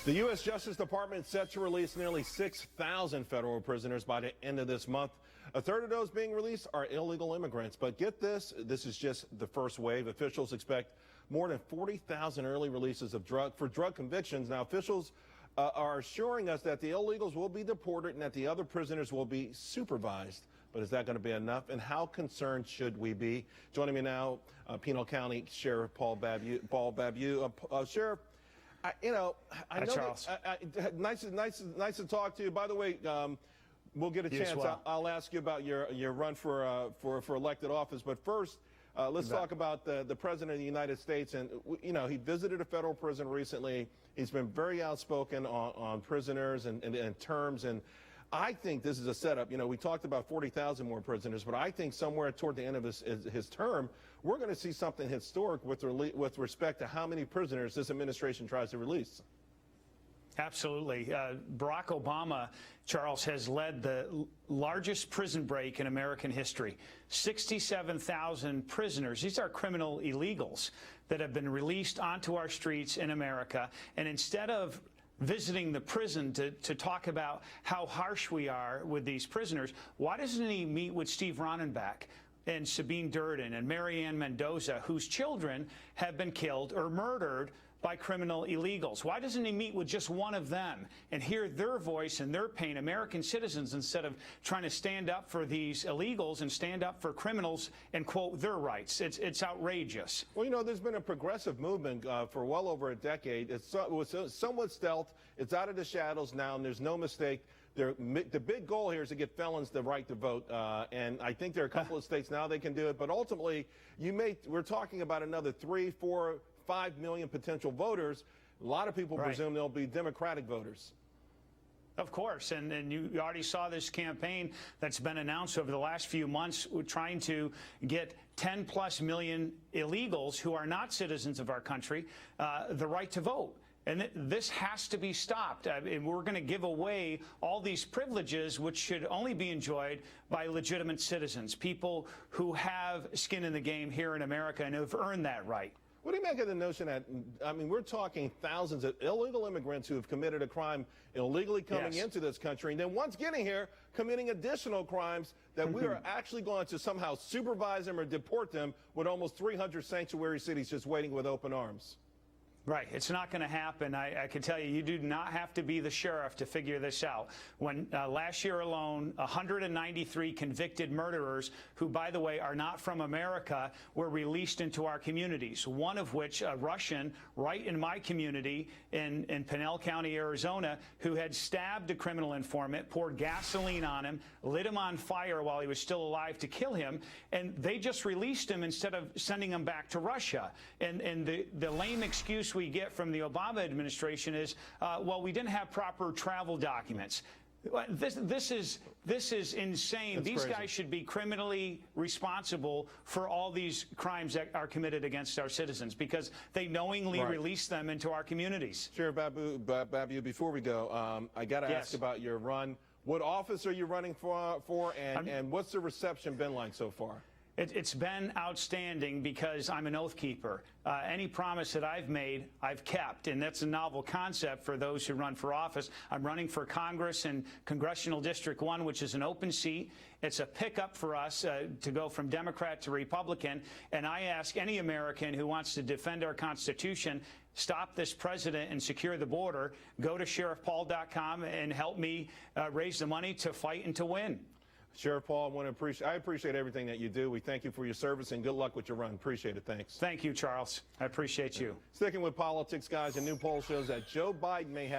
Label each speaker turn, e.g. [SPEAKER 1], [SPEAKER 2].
[SPEAKER 1] The U.S. Justice Department is set to release nearly 6,000 federal prisoners by the end of this month. A third of those being released are illegal immigrants. But get this is just the first wave. Officials expect more than 40,000 early releases of for drug convictions. Now, officials are assuring us that the illegals will be deported and that the other prisoners will be supervised. But is that going to be enough? And how concerned should we be? Joining me now, Payne County Sheriff Paul Babeu. Sheriff, I know
[SPEAKER 2] Charles.
[SPEAKER 1] Nice to talk to you. By the way, we'll get a chance.
[SPEAKER 2] Well.
[SPEAKER 1] I'll ask you about your run for elected office. But first, let's talk about the President of the United States. And, he visited a federal prison recently. He's been very outspoken on prisoners and terms. And I think this is a setup. We talked about 40,000 more prisoners, but I think somewhere toward the end of his term, we're going to see something historic with respect to how many prisoners this administration tries to release.
[SPEAKER 2] Absolutely. Barack Obama, Charles, has led the largest prison break in American history. 67,000 prisoners. These are criminal illegals that have been released onto our streets in America. And instead of visiting the prison to talk about how harsh we are with these prisoners, why doesn't he meet with Steve Ronenbach and Sabine Durden and Marianne Mendoza, whose children have been killed or murdered by criminal illegals? Why doesn't he meet with just one of them and hear their voice and their pain, American citizens, instead of trying to stand up for these illegals and stand up for criminals and quote their rights? It's outrageous.
[SPEAKER 1] Well, there's been a progressive movement for well over a decade. It was somewhat stealth. It's out of the shadows now, and there's no mistake. The big goal here is to get felons the right to vote, and I think there are a couple of states now they can do it. But ultimately, we're talking about another 3, 4, 5 million potential voters. A lot of people presume they'll be Democratic voters.
[SPEAKER 2] Of course, and you already saw this campaign that's been announced over the last few months trying to get 10+ million illegals who are not citizens of our country the right to vote. And this has to be stopped. And we're going to give away all these privileges, which should only be enjoyed by legitimate citizens, people who have skin in the game here in America and who have earned that right.
[SPEAKER 1] What do you make of the notion that, we're talking thousands of illegal immigrants who have committed a crime illegally coming into this country, and then once getting here, committing additional crimes that we are actually going to somehow supervise them or deport them with almost 300 sanctuary cities just waiting with open arms?
[SPEAKER 2] Right. It's not going to happen. I can tell you, you do not have to be the sheriff to figure this out. When last year alone, 193 convicted murderers, who, by the way, are not from America, were released into our communities, one of which, a Russian, right in my community in Payne County, Arizona, who had stabbed a criminal informant, poured gasoline on him, lit him on fire while he was still alive to kill him, and they just released him instead of sending him back to Russia. And the lame excuse we get from the Obama administration is, well, we didn't have proper travel documents. This is insane.
[SPEAKER 1] That's
[SPEAKER 2] these
[SPEAKER 1] crazy.
[SPEAKER 2] guys should be criminally responsible for all these crimes that are committed against our citizens because they knowingly release them into our communities.
[SPEAKER 1] Sheriff Babeu, before we go, I got to ask about your run. What office are you running for and what's the reception been like so far?
[SPEAKER 2] It's been outstanding because I'm an oath keeper. Any promise that I've made, I've kept, and that's a novel concept for those who run for office. I'm running for Congress in Congressional District 1, which is an open seat. It's a pickup for us to go from Democrat to Republican, and I ask any American who wants to defend our Constitution, stop this president and secure the border, go to sheriffpaul.com and help me raise the money to fight and to win.
[SPEAKER 1] Sheriff Paul, I appreciate everything that you do. We thank you for your service and good luck with your run. Appreciate it. Thanks.
[SPEAKER 2] Thank you, Charles. I appreciate you.
[SPEAKER 1] Sticking with politics, guys, a new poll shows that Joe Biden may have